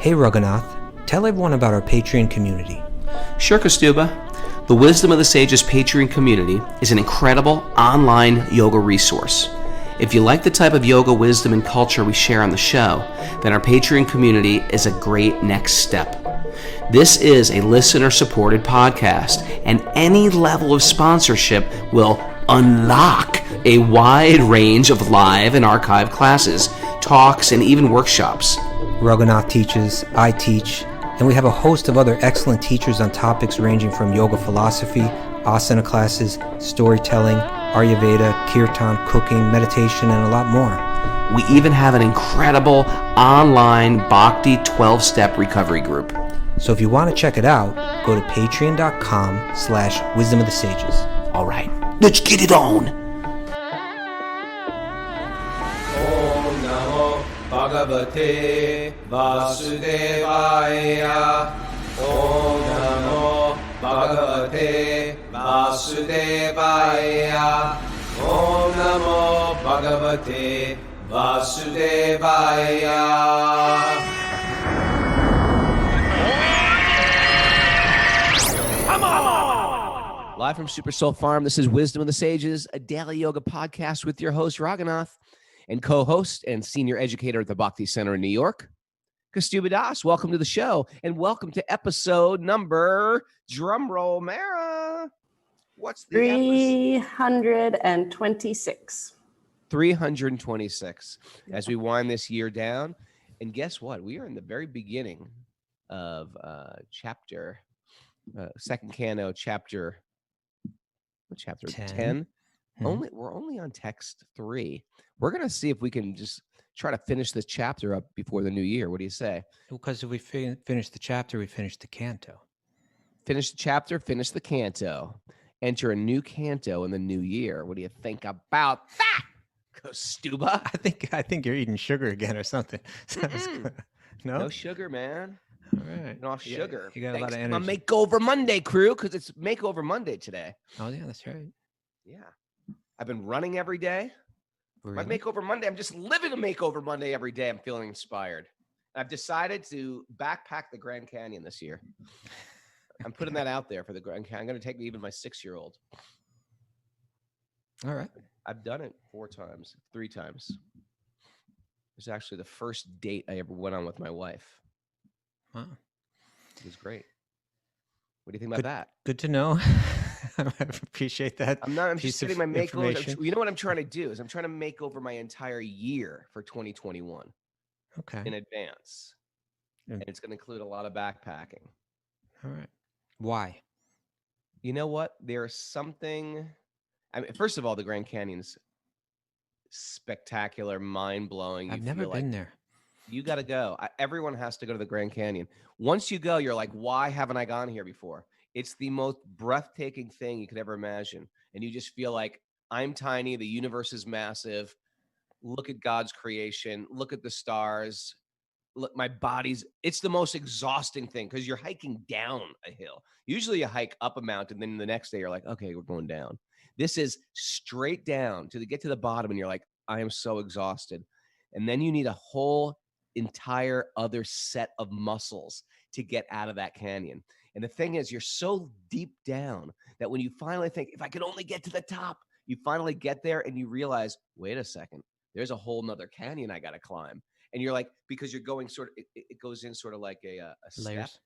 Hey Raghunath, tell everyone about our Patreon community. Sure, Kaustubha. The Wisdom of the Sages Patreon community is an incredible online yoga resource. If you like the type of yoga wisdom and culture we share on the show, then our Patreon community is a great next step. This is a listener-supported podcast, and any level of sponsorship will unlock a wide range of live and archived classes, talks, and even workshops. Raghunath teaches, I teach, and we have a host of other excellent teachers on topics ranging from yoga philosophy, asana classes, storytelling, Ayurveda, kirtan, cooking, meditation, and a lot more. We even have an incredible online Bhakti 12-step recovery group. So if you want to check it out, go to patreon.com/wisdom of the sages. All right, let's get it on. Om Namo Bhagavate Vasudevaya. Om Namo Bhagavate Vasudevaya. Om Namo Bhagavate Vasudevaya. Live from Super Soul Farm, this is Wisdom of the Sages, a daily yoga podcast with your host, Raghunath, and co-host and senior educator at the Bhakti Center in New York, Kaustubha Das. Welcome to the show, and welcome to episode number, drumroll, Mara. What's the 326. 326 as we wind this year down. And guess what? We are in the very beginning of chapter, second canto, chapter 10. Mm-hmm. We're only on text 3. We're gonna see if we can just try to finish this chapter up before the new year. What do you say? Because if we finish the chapter, we finish the canto. Finish the chapter, finish the canto. Enter a new canto in the new year. What do you think about that, Kaustubha? I think you're eating sugar again or something. No sugar, man. All right. No sugar. You got a lot of Thanks to my energy. Makeover Monday crew, because it's Makeover Monday today. Oh yeah, that's right. Yeah. I've been running every day. Really? My Makeover Monday, I'm just living a Makeover Monday every day. I'm feeling inspired. I've decided to backpack the Grand Canyon this year. I'm putting that out there for the Grand Canyon. I'm going to take even my 6-year-old. All right. I've done it 3 times. It was actually the first date I ever went on with my wife. Wow. It was great. What do you think about that? Good to know. I appreciate that. I'm just getting my makeover. information. You know what I'm trying to do is I'm trying to make over my entire year for 2021 Okay. in advance. And it's going to include a lot of backpacking. All right. Why? You know what? There's something. I mean, first of all, the Grand Canyon's spectacular, mind-blowing. I've never been there. You got to go. Everyone has to go to the Grand Canyon. Once you go, you're like, why haven't I gone here before? It's the most breathtaking thing you could ever imagine. And you just feel like, I'm tiny. The universe is massive. Look at God's creation. Look at the stars. Look, my body's, it's the most exhausting thing because you're hiking down a hill. Usually you hike up a mountain, then the next day you're like, okay, we're going down. This is straight down to get to the bottom, and you're like, I am so exhausted. And then you need a whole entire other set of muscles to get out of that canyon. And the thing is, you're so deep down that when you finally think, if I could only get to the top, you finally get there and you realize, wait a second, there's a whole nother canyon I got to climb. And you're like, because you're going sort of, it goes in sort of like a Layers. step.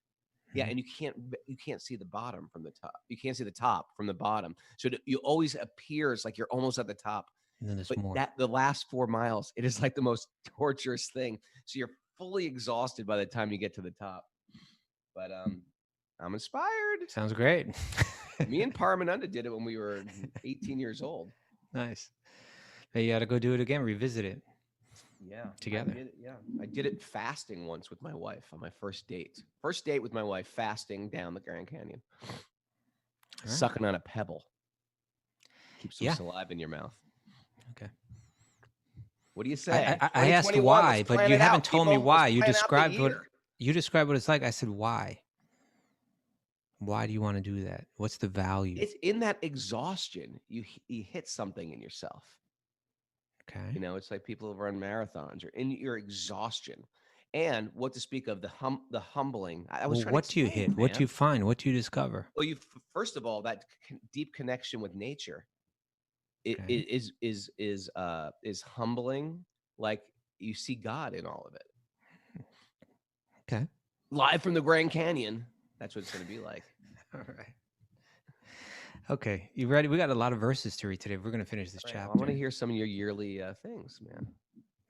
Yeah, and you can't see the bottom from the top. You can't see the top from the bottom. So you always appears like you're almost at the top. And then there's But more. the last 4 miles, it is like the most torturous thing. So you're fully exhausted by the time you get to the top. But I'm inspired. Sounds great. Me and Paramananda did it when we were 18 years old. Nice. Hey, you got to go do it again. Revisit it. Yeah. Together. I did it fasting once with my wife on my first date. First date with my wife, fasting down the Grand Canyon. Right. Sucking on a pebble. Keep some saliva in your mouth. Okay. What do you say? I asked why, but you haven't told me why. You described what it's like. I said why. Why do you want to do that? What's the value? It's in that exhaustion. You hit something in yourself. Okay. You know, it's like people who run marathons or in your exhaustion. And what to speak of the humbling. I was Well, trying to what do you explain, hit? What do man. you find? What do you discover? Well, first of all, that deep connection with nature Okay. is humbling. Like you see God in all of it. Okay. Live from the Grand Canyon. That's what it's going to be like. All right. Okay. You ready? We got a lot of verses to read today. We're going to finish this All right, well, chapter. I want to hear some of your yearly things, man.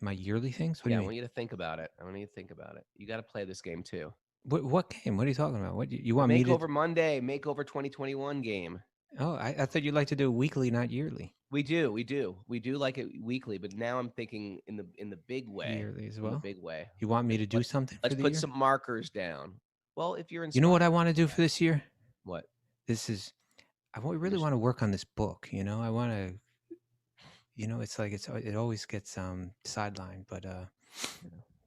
My yearly things? What do Yeah, I you want mean? you to think about it. I want you to think about it. You got to play this game too. What game? What are you talking about? What you The want me to? Makeover Monday, Makeover 2021 game. Oh, I thought you'd like to do it weekly, not yearly. We do like it weekly, but now I'm thinking in the big way. Yearly as In the well. big way. You want me to do something for Let's the put year? some markers down. Well, if you're inspired. You know what I want to do for this year? What? I really want to work on this book. You know, I want to. You know, it's like it always gets sidelined, but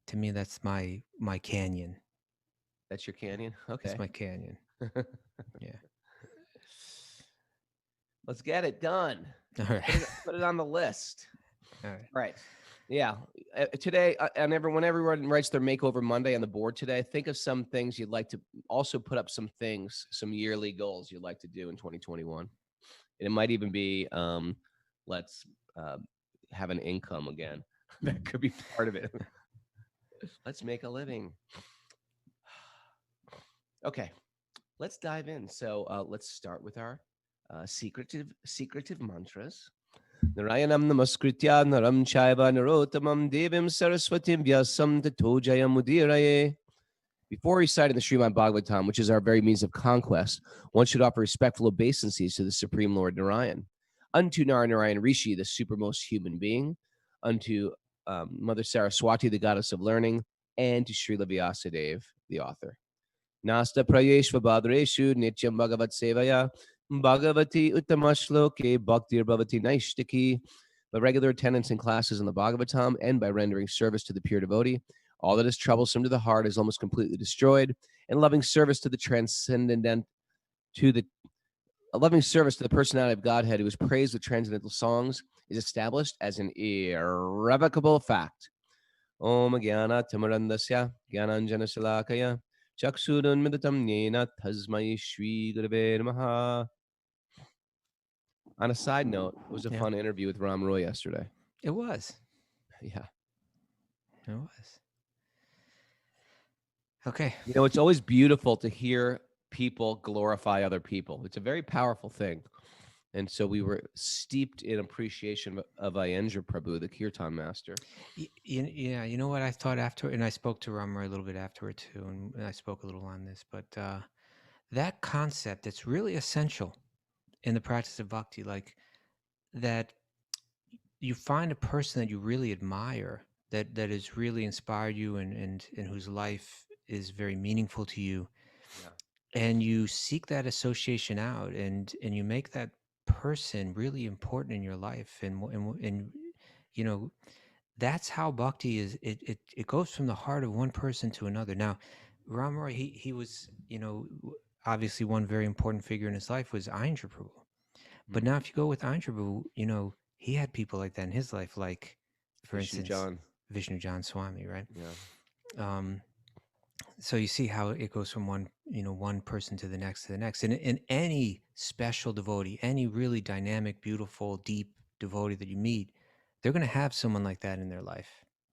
to me that's my canyon. That's your canyon? Okay. That's my canyon. Yeah. Let's get it done. All right. Put it on the list. All right. Right. Yeah. Today, and everyone writes their Makeover Monday on the board today, think of some things you'd like to also put up some yearly goals you'd like to do in 2021. And it might even be, let's have an income again. That could be part of it. Let's make a living. Okay. Let's dive in. So let's start with our secretive mantras. Narayanam namaskritya naram chaiva narotamam devim saraswatim vyasam tato jayamudiraye. Before reciting the Srimad-Bhagavatam, which is our very means of conquest, one should offer respectful obeisances to the Supreme Lord Narayan, unto Narayan Rishi, the supermost human being, unto Mother Saraswati, the goddess of learning, and to Srila Vyasadeva, the author. Nasta prayeshva badreshu nityam bhagavat sevaya bhagavati uttamashloke bhaktir bhavati naishtaki. By regular attendance in classes in the Bhagavatam and by rendering service to the pure devotee, all that is troublesome to the heart is almost completely destroyed, and loving service to the personality of Godhead, who is praised with transcendental songs, is established as an irrevocable fact. Om Jnana Tamarandasya Jnananjana Shalakaya Chakshurun Midatam Nena Tasmai Shri Gurave Namaha. On a side note, it was a fun interview with Ram Roy yesterday. It was. Yeah. It was. Okay. You know, it's always beautiful to hear people glorify other people. It's a very powerful thing. And so we were steeped in appreciation of Ayendra Prabhu, the Kirtan master. Yeah, you know what I thought after, and I spoke to Ram Roy a little bit afterward too, and I spoke a little on this, but that concept, it's really essential in the practice of bhakti, like that you find a person that you really admire, that has really inspired you and whose life is very meaningful to you. Yeah. And you seek that association out and you make that person really important in your life. And you know, that's how bhakti is. It goes from the heart of one person to another. Now, Ram Roy, he was, you know, obviously one very important figure in his life was Ayendra Prabhu. But now if you go with Ayendra Prabhu, you know, he had people like that in his life, like, for instance, Vishnu John Swami, right? Yeah. So you see how it goes from one person to the next to the next. And in any special devotee, any really dynamic, beautiful, deep devotee that you meet, they're going to have someone like that in their life,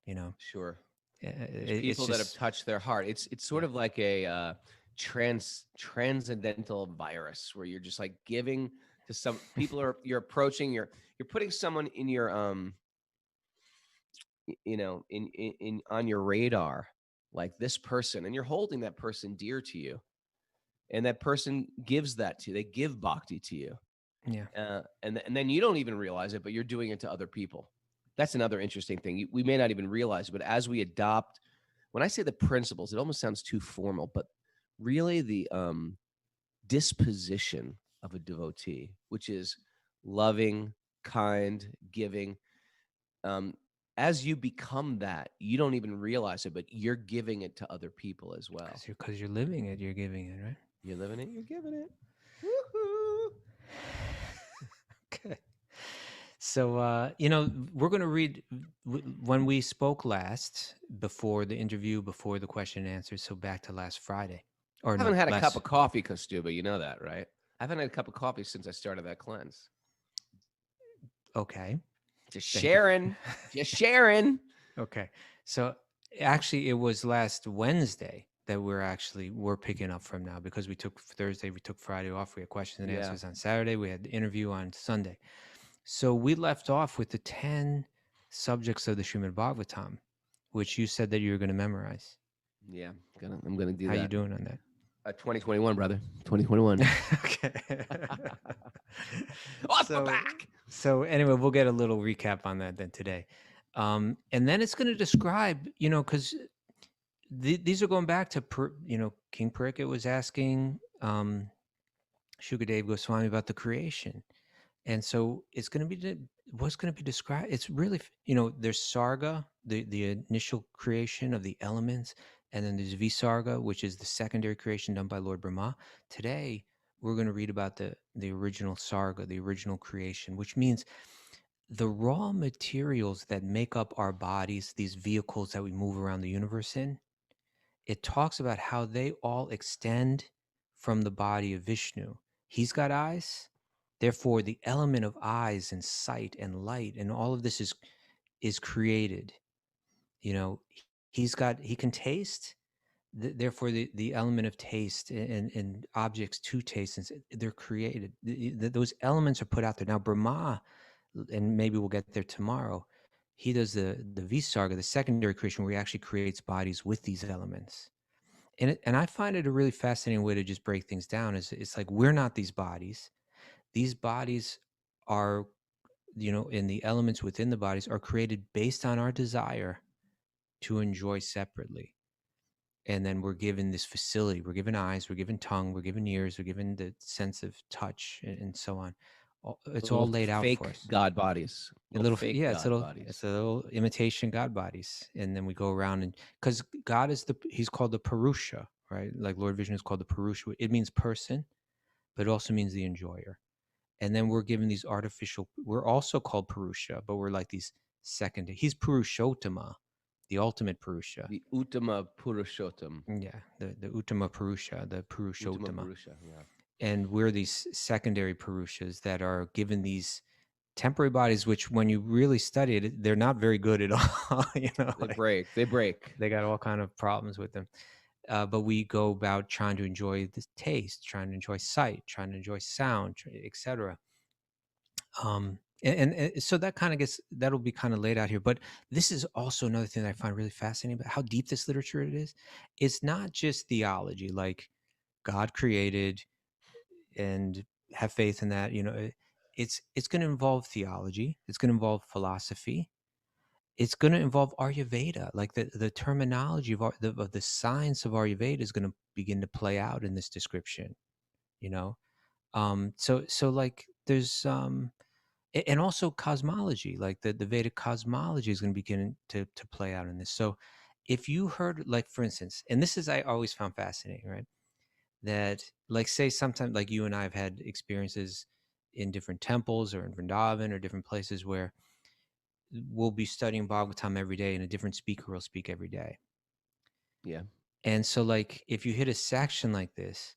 you know? Sure. People that have touched their heart. It's sort of like a transcendental virus where you're just like giving to some people you're approaching, you're putting someone in your in on your radar, like this person, and you're holding that person dear to you, and that person gives that to you. They give bhakti to you. Yeah. And then you don't even realize it, but you're doing it to other people. That's another interesting thing. We may not even realize it, but as we adopt, when I say the principles, it almost sounds too formal, but really the disposition of a devotee, which is loving, kind, giving. As you become that, you don't even realize it, but you're giving it to other people as well. Because you're living it, you're giving it, right? You're living it, you're giving it. Woohoo! Okay. So, we're going to read when we spoke last, before the interview, before the question and answer. So back to last Friday. Or I haven't no, had a cup last. of coffee, Kaustubha. You know that, right? I haven't had a cup of coffee since I started that cleanse. Okay. Just Thank you. sharing. Just sharing. Okay. So actually, it was last Wednesday that we're picking up from now, because we took Thursday, we took Friday off. We had questions and Yeah. answers on Saturday. We had the interview on Sunday. So we left off with the 10 subjects of the Srimad-Bhagavatam, which you said that you were going to memorize. Yeah. I'm gonna do How that. you doing on that? 2021, brother. 2021. Okay. Off my back. So anyway, we'll get a little recap on that then today. And then it's going to describe, because these are going back to, King Pariksit was asking Shukadev Goswami about the creation. And so it's going to be, what's going to be described. It's really, there's Sarga, the initial creation of the elements. And then there's Visarga, which is the secondary creation done by Lord Brahma. Today, we're going to read about the original Sarga, the original creation, which means the raw materials that make up our bodies, these vehicles that we move around the universe in. It talks about how they all extend from the body of Vishnu. He's got eyes. Therefore, the element of eyes and sight and light and all of this is created. He can taste. Therefore, the element of taste and objects to taste, they're created. Those elements are put out there. Now, Brahma, and maybe we'll get there tomorrow, he does the Visarga, the secondary creation, where he actually creates bodies with these elements. And I find it a really fascinating way to just break things down. It's like, we're not these bodies. These bodies are, and the elements within the bodies are created based on our desire to enjoy separately. And then we're given this facility. We're given eyes, we're given tongue, we're given ears, we're given the sense of touch, and so on. It's all laid out fake for us. God bodies. Little fake it's God bodies. It's a little imitation God bodies. And then we go around, and because God is he's called the Purusha, right? Like Lord Vishnu is called the Purusha. It means person, but it also means the enjoyer. And then we're given these artificial, we're also called Purusha, but we're like these second, he's Purushottama, the ultimate Purusha. The Uttama Purushottam. Yeah, the Uttama Purusha, the Purushottama. Uttama Purusha, yeah. And we're these secondary Purushas that are given these temporary bodies, which when you really study it, they're not very good at all. They break. They got all kind of problems with them. But we go about trying to enjoy the taste, trying to enjoy sight, trying to enjoy sound, etc. And so that kind of that'll be kind of laid out here. But this is also another thing that I find really fascinating about how deep this literature it is. It's not just theology, like God created and have faith in that. It's going to involve theology. It's going to involve philosophy. It's going to involve Ayurveda, like the terminology of the science of Ayurveda is going to begin to play out in this description. So like there's and also cosmology, like the Vedic cosmology is going to begin to play out in this. So if you heard, like, for instance, and this is, I always found fascinating, right? That, like, say sometimes, like, you and I have had experiences in different temples or in Vrindavan or different places where we'll be studying Bhagavatam every day and a different speaker will speak every day. Yeah. And so, like, if you hit a section like this,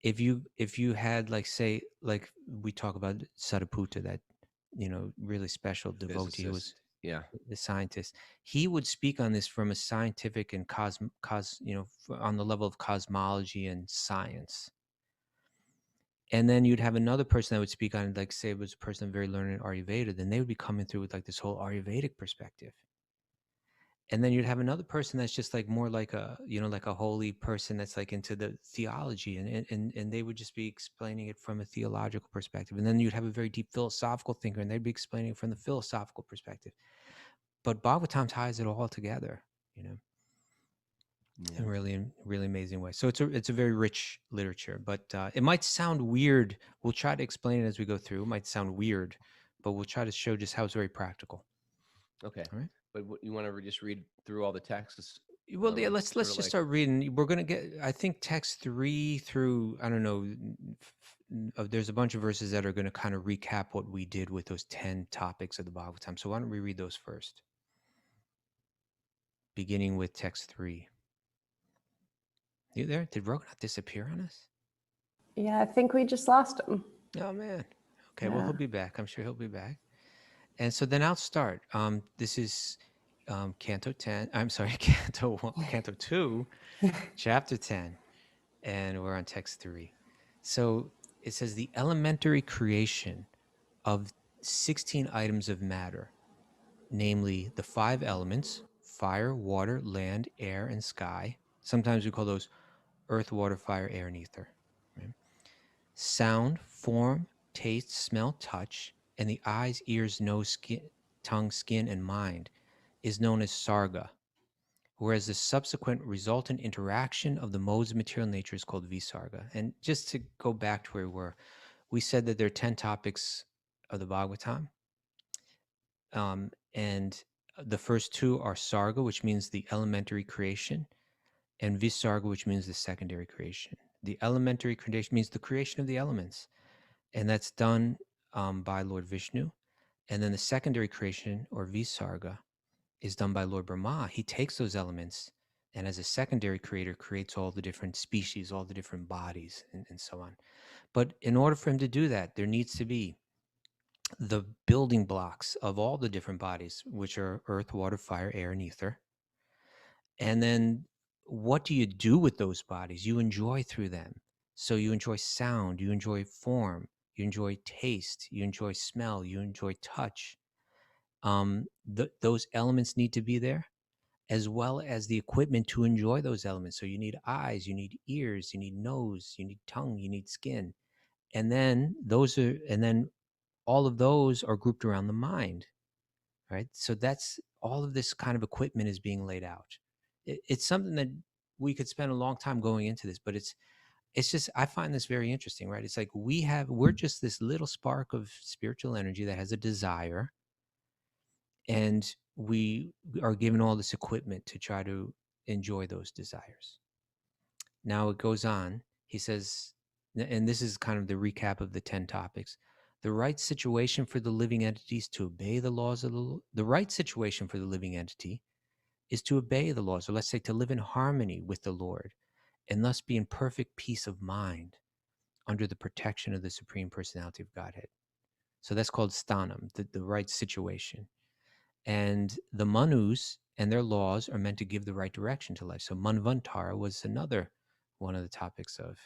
if you had, like, say, like we talk about Sariputta, that really special devotee who was the scientist, he would speak on this from a scientific and on the level of cosmology and science. And then you'd have another person that would speak on, like, say it was a person very learned in Ayurveda, then they would be coming through with, like, this whole Ayurvedic perspective. And then you'd have another person that's just like more like a, like a holy person that's like into the theology, and they would just be explaining it from a theological perspective. And then you'd have a very deep philosophical thinker, and they'd be explaining it from the philosophical perspective. But Bhagavatam ties it all together, in a really, really amazing way. So it's a very rich literature, but it might sound weird. We'll try to explain it as we go through. It might sound weird, but we'll try to show just how it's very practical. Okay. All right. But you want to just read through all the texts? Well, yeah, let's just start reading. We're going to get, I think, text 3 through, I don't know, there's a bunch of verses that are going to kind of recap what we did with those 10 topics of the Bhagavatam. So why don't we read those first? Beginning with text 3. You there? Did Raghunath disappear on us? Yeah, I think we just lost him. Oh, man. Okay, well, Yeah. he'll be back. I'm sure he'll be back. And so then I'll start. This is Canto 10. I'm sorry, Canto 2, Chapter 10. And we're on text 3. So it says the elementary creation of 16 items of matter, namely the 5 elements, fire, water, land, air, and sky. Sometimes we call those earth, water, fire, air, and ether. Right? Sound, form, taste, smell, touch, and the eyes, ears, nose, skin, tongue, skin, and mind is known as sarga, whereas the subsequent resultant interaction of the modes of material nature is called visarga. And just to go back to where we were, we said that there are 10 topics of the Bhagavatam. And the first 2 are sarga, which means the elementary creation, and visarga, which means the secondary creation. The elementary creation means the creation of the elements, and that's done by Lord Vishnu. And then the secondary creation, or visarga, is done by Lord Brahma. He takes those elements and as a secondary creator creates all the different species, all the different bodies, and so on. But in order for him to do that, there needs to be the building blocks of all the different bodies, which are earth, water, fire, air, and ether. And then what do you do with those bodies? You enjoy through them. So you enjoy sound, you enjoy form, you enjoy taste, you enjoy smell, you enjoy touch. Those elements need to be there, as well as the equipment to enjoy those elements. So you need eyes, you need ears, you need nose, you need tongue, you need skin. And then all of those are grouped around the mind, right? So that's all of this kind of equipment is being laid out. It's something that we could spend a long time going into this, but it's just, I find this very interesting, right? It's like we're just this little spark of spiritual energy that has a desire, and we are given all this equipment to try to enjoy those desires. Now it goes on. He says, and this is kind of the recap of the 10 topics. The right situation for the living entities to obey the laws of the right situation for the living entity is to obey the laws, or let's say to live in harmony with the Lord, and thus be in perfect peace of mind under the protection of the Supreme Personality of Godhead. So that's called sthanam, the right situation. And the manus and their laws are meant to give the right direction to life. So Manvantara was another one of the topics of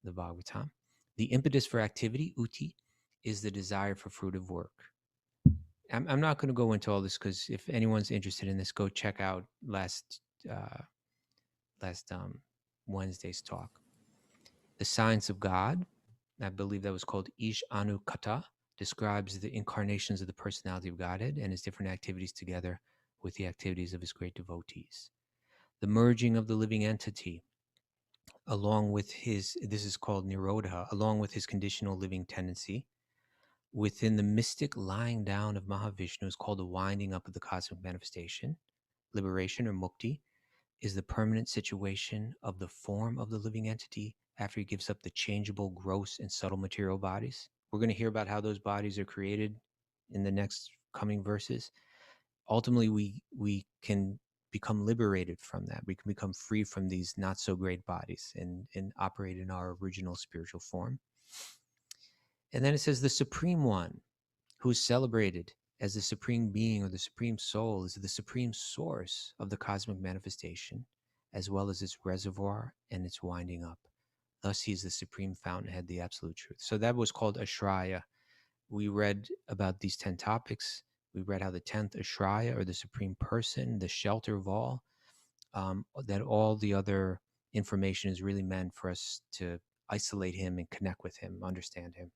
the Bhagavatam. The impetus for activity, uti, is the desire for fruitive work. I'm not going to go into all this because if anyone's interested in this, go check out last Wednesday's talk. The science of God, I believe that was called Ish Anu Kata, describes the incarnations of the personality of Godhead and his different activities together with the activities of his great devotees. The merging of the living entity, along with this is called Nirodha, along with his conditional living tendency, within the mystic lying down of Mahavishnu is called the winding up of the cosmic manifestation. Liberation, or mukti, is the permanent situation of the form of the living entity after he gives up the changeable, gross, and subtle material bodies. We're going to hear about how those bodies are created in the next coming verses. Ultimately, we can become liberated from that. We can become free from these not so great bodies and operate in our original spiritual form. And then it says the Supreme One, who is celebrated as the Supreme Being or the Supreme Soul, is the Supreme Source of the cosmic manifestation, as well as its reservoir and its winding up. Thus, he is the Supreme Fountainhead, the Absolute Truth. So that was called Ashraya. We read about these 10 topics. We read how the 10th Ashraya, or the Supreme Person, the shelter of all, that all the other information is really meant for us to isolate him and connect with him, understand him.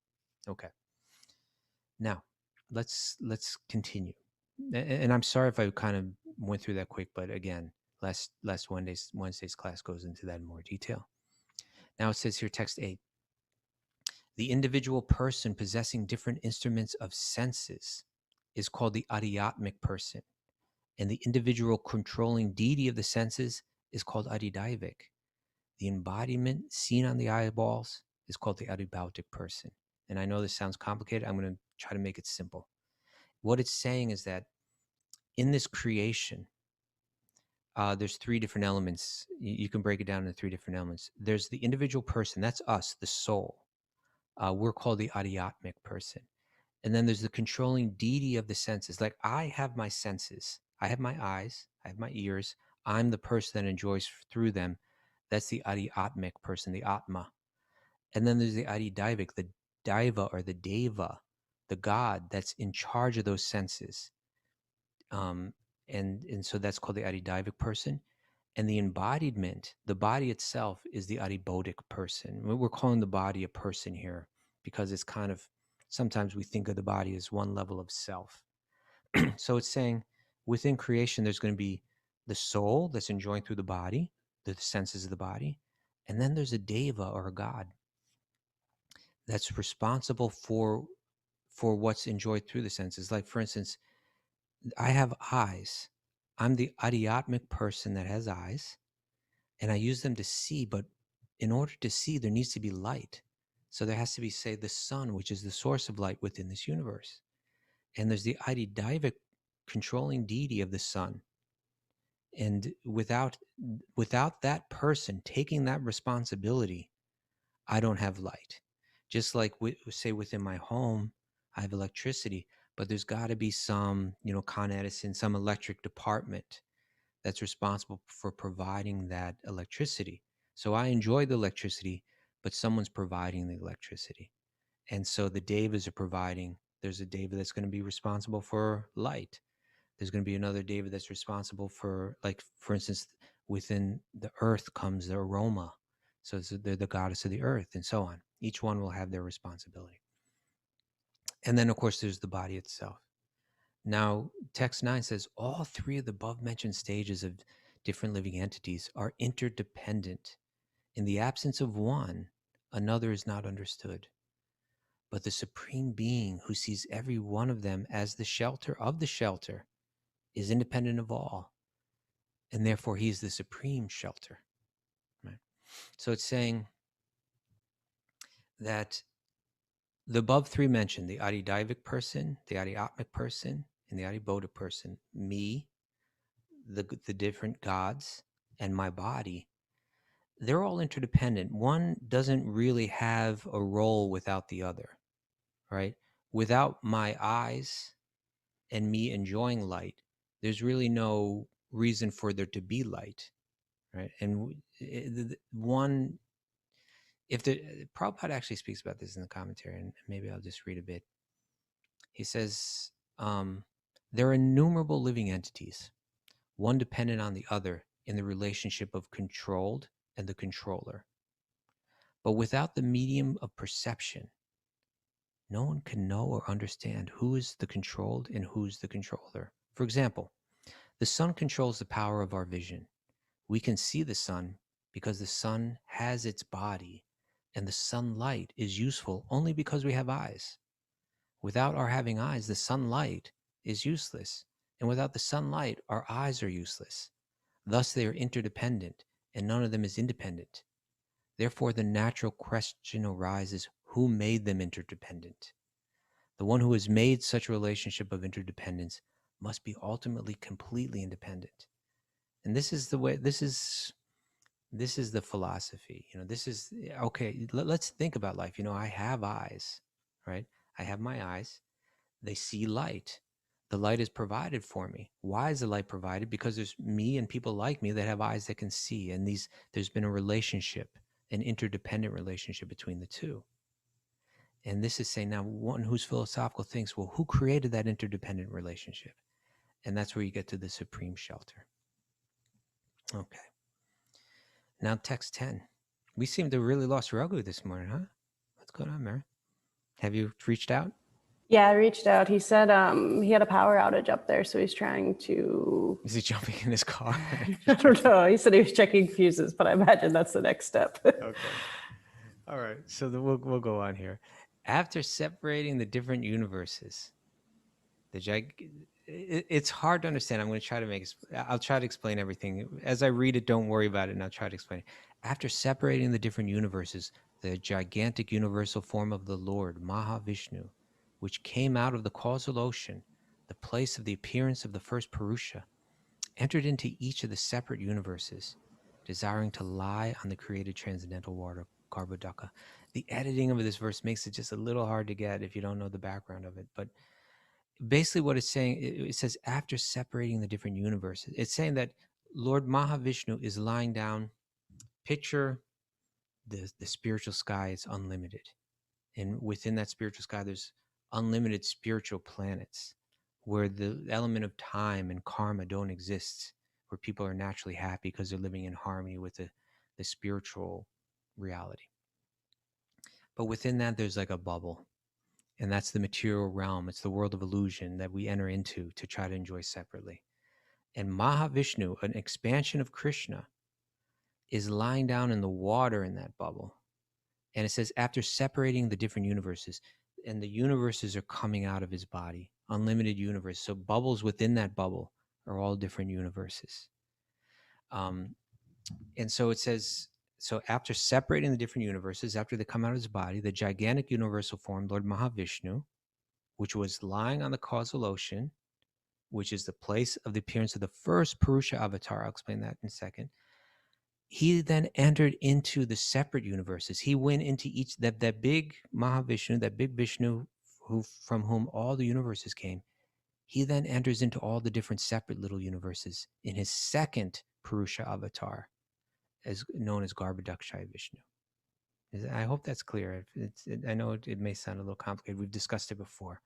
Okay. Now, let's continue. And I'm sorry if I kind of went through that quick, but again, last Wednesday's class goes into that in more detail. Now it says here, text 8. The individual person possessing different instruments of senses is called the Adhyatmic person, and the individual controlling deity of the senses is called Adhidaivik. The embodiment seen on the eyeballs is called the adibautic person. And I know this sounds complicated. I'm going to try to make it simple. What it's saying is that in this creation, there's three different elements. You can break it down into three different elements. There's the individual person. That's us, the soul. We're called the adiatmic person. And then there's the controlling deity of the senses. Like I have my senses. I have my eyes. I have my ears. I'm the person that enjoys through them. That's the adiatmic person, the atma. And then there's the adidaivic, the daiva or the deva, the god that's in charge of those senses. And so that's called the adidaivic person. And the embodiment, the body itself, is the adibodic person. We're calling the body a person here because it's kind of, sometimes we think of the body as one level of self. So it's saying within creation, there's going to be the soul that's enjoying through the body, the senses of the body. And then there's a deva or a god that's responsible for what's enjoyed through the senses. Like, for instance, I have eyes. I'm the adiatmic person that has eyes, and I use them to see. But in order to see, there needs to be light. So there has to be, say, the sun, which is the source of light within this universe. And there's the adidaivic controlling deity of the sun. And without that person taking that responsibility, I don't have light. Just like, say, within my home, I have electricity, but there's got to be some, Con Edison, some electric department that's responsible for providing that electricity. So I enjoy the electricity, but someone's providing the electricity. And so the devas are providing. There's a deva that's going to be responsible for light. There's going to be another deva that's responsible for, like, for instance, within the earth comes the aroma. So they're the goddess of the earth, and so on. Each one will have their responsibility. And then, of course, there's the body itself. Now, text 9 says, all three of the above-mentioned stages of different living entities are interdependent. In the absence of one, another is not understood. But the Supreme Being, who sees every one of them as the shelter of the shelter, is independent of all. And therefore, he is the supreme shelter. Right? So it's saying that the above three mentioned, the adidaivic person, the adiatmic person, and the adibodha person, me, the different gods, and my body, they're all interdependent. One doesn't really have a role without the other, right? Without my eyes and me enjoying light, there's really no reason for there to be light, right? And one, if the Prabhupada actually speaks about this in the commentary, and maybe I'll just read a bit. He says, there are innumerable living entities, one dependent on the other in the relationship of controlled and the controller. But without the medium of perception, no one can know or understand who is the controlled and who's the controller. For example, the sun controls the power of our vision. We can see the sun because the sun has its body, and the sunlight is useful only because we have eyes. Without our having eyes, the sunlight is useless, and without the sunlight, our eyes are useless. Thus, they are interdependent, and none of them is independent. Therefore, the natural question arises, who made them interdependent? The one who has made such a relationship of interdependence must be ultimately completely independent. And this is the way, this is the philosophy. This is, okay, let's think about life. I have eyes, right? I have my eyes. They see light. The light is provided for me. Why is the light provided? Because there's me and people like me that have eyes that can see. And there's been a relationship, an interdependent relationship between the two. And this is saying, now, one who's philosophical thinks, well, who created that interdependent relationship? And that's where you get to the supreme shelter. Okay. Now, text 10. We seem to have really lost Raghu this morning, huh? What's going on, Mary? Have you reached out? Yeah, I reached out. He said he had a power outage up there, so he's trying to... Is he jumping in his car? I don't know. He said he was checking fuses, but I imagine that's the next step. Okay. All right. So we'll go on here. After separating the different universes, it's hard to understand. I'm going to try to I'll try to explain everything. As I read it, don't worry about it, and I'll try to explain it. After separating the different universes, the gigantic universal form of the Lord, Mahavishnu, which came out of the causal ocean, the place of the appearance of the first Purusha, entered into each of the separate universes, desiring to lie on the created transcendental water, Garbhodaka. The editing of this verse makes it just a little hard to get if you don't know the background of it. But basically what it's saying, it says after separating the different universes, it's saying that Lord Mahavishnu is lying down. Picture the spiritual sky is unlimited. And within that spiritual sky, there's unlimited spiritual planets where the element of time and karma don't exist, where people are naturally happy because they're living in harmony with the spiritual reality. But within that, there's like a bubble. And that's the material realm. It's the world of illusion that we enter into to try to enjoy separately. And Mahavishnu, an expansion of Krishna, is lying down in the water in that bubble. And it says, after separating the different universes, and the universes are coming out of his body, unlimited universe. So bubbles within that bubble are all different universes. And so it says, so after separating the different universes, after they come out of his body, the gigantic universal form, Lord Mahavishnu, which was lying on the causal ocean, which is the place of the appearance of the first Purusha Avatar, I'll explain that in a second. He then entered into the separate universes. He went into each, that big Mahavishnu, that big Vishnu from whom all the universes came. He then enters into all the different separate little universes in his second Purusha Avatar, as known as Garbhodakshayi Vishnu. I hope that's clear. I know it may sound a little complicated. We've discussed it before.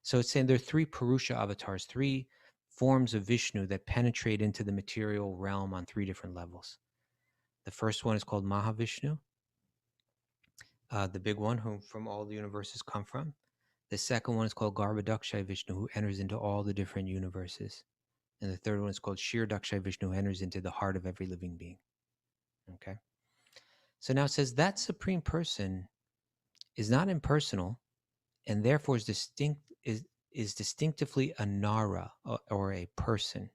So it's saying there are three Purusha avatars, three forms of Vishnu that penetrate into the material realm on three different levels. The first one is called Mahavishnu, the big one whom from all the universes come from. The second one is called Garbhodakshayi Vishnu, who enters into all the different universes. And the third one is called Ksirodakshayi Vishnu, who enters into the heart of every living being. Okay? So now it says that Supreme Person is not impersonal and therefore is distinctively a Nara, or a person.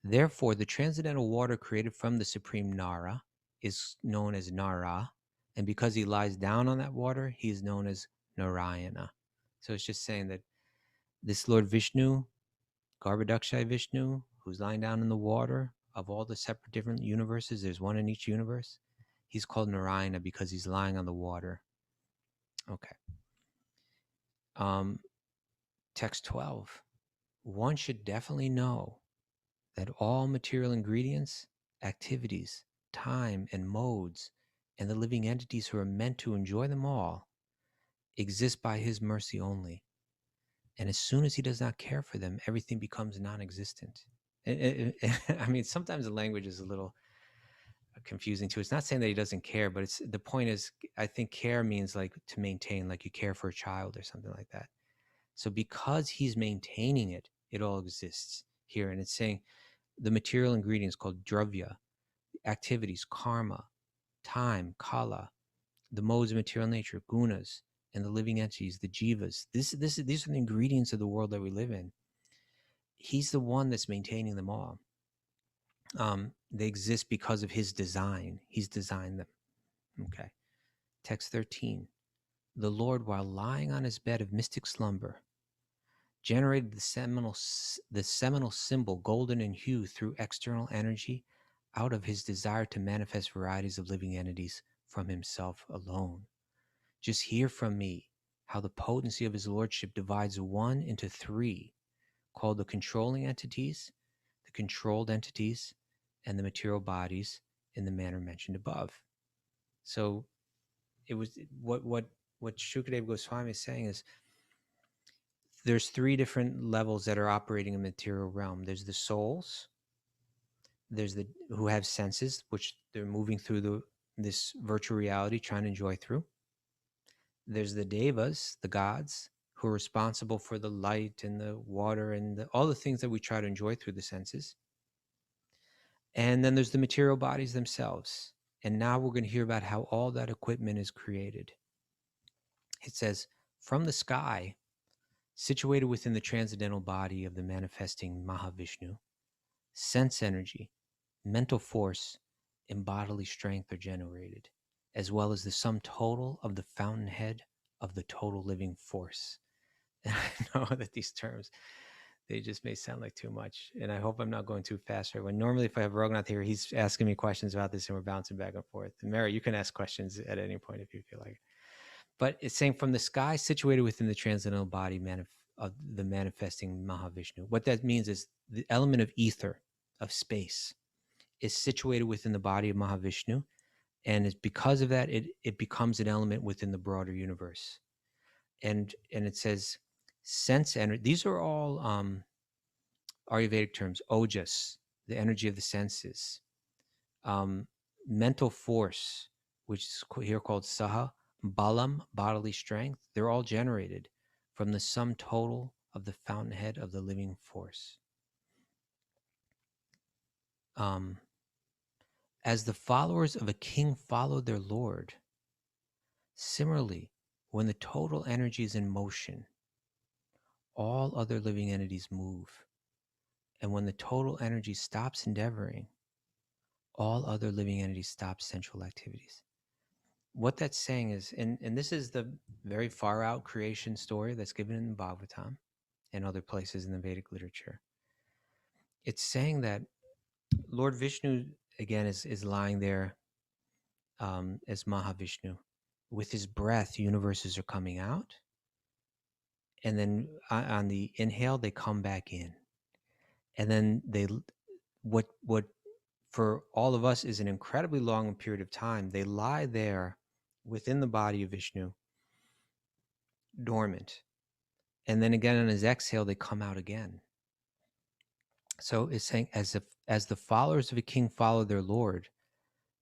Therefore, the transcendental water created from the Supreme Nara is known as Nara, and because he lies down on that water, he is known as Narayana. So it's just saying that this Lord Vishnu, Garbhodakshayi Vishnu, who's lying down in the water of all the separate different universes, there's one in each universe, he's called Narayana because he's lying on the water. Okay. Text 12. One should definitely know that all material ingredients, activities, time, and modes, and the living entities who are meant to enjoy them all exist by his mercy only. And as soon as he does not care for them, everything becomes non-existent. I mean, sometimes the language is a little confusing too. It's not saying that he doesn't care, but the point is, I think care means like to maintain, like you care for a child or something like that. So because he's maintaining it, it all exists here. And it's saying the material ingredients called dravya, activities, karma, time, kala, the modes of material nature, gunas, and the living entities, the jivas. These are the ingredients of the world that we live in. He's the one that's maintaining them all. They exist because of his design. He's designed them. Okay. Text 13. The Lord, while lying on his bed of mystic slumber, generated the seminal symbol, golden in hue, through external energy out of his desire to manifest varieties of living entities from himself alone. Just hear from me how the potency of his lordship divides one into three, called the controlling entities, the controlled entities, and the material bodies in the manner mentioned above. So it was what Shukadeva Goswami is saying is there's three different levels that are operating in the material realm. There's the souls, there's the who have senses, which they're moving through this virtual reality, trying to enjoy through. There's the devas, the gods, who are responsible for the light and the water and all the things that we try to enjoy through the senses. And then there's the material bodies themselves. And now we're going to hear about how all that equipment is created. It says, from the sky, situated within the transcendental body of the manifesting Mahavishnu, sense energy, mental force, and bodily strength are generated. as well as the sum total of the fountainhead of the total living force. And I know that these terms, they just may sound like too much. And I hope I'm not going too fast. Right? When normally if I have Raghunath here, he's asking me questions about this and we're bouncing back and forth. And Mary, you can ask questions at any point if you feel like it. But it's saying from the sky situated within the transcendental body of the manifesting Mahavishnu. What that means is the element of ether, of space, is situated within the body of Mahavishnu. And it's because of that, it becomes an element within the broader universe. And it says sense energy. These are all Ayurvedic terms. Ojas, the energy of the senses. Mental force, which is here called saha. Balam, bodily strength. They're all generated from the sum total of the fountainhead of the living force. As the followers of a king followed their lord, similarly, when the total energy is in motion, all other living entities move. And when the total energy stops endeavoring, all other living entities stop sensual activities. What that's saying is, and this is the very far out creation story that's given in the Bhagavatam and other places in the Vedic literature. It's saying that Lord Vishnu, again, is lying there as Mahavishnu. With his breath, universes are coming out. And then on the inhale, they come back in. And then what for all of us is an incredibly long period of time, they lie there within the body of Vishnu, dormant. And then again on his exhale, they come out again. So it's saying as the followers of a king follow their lord,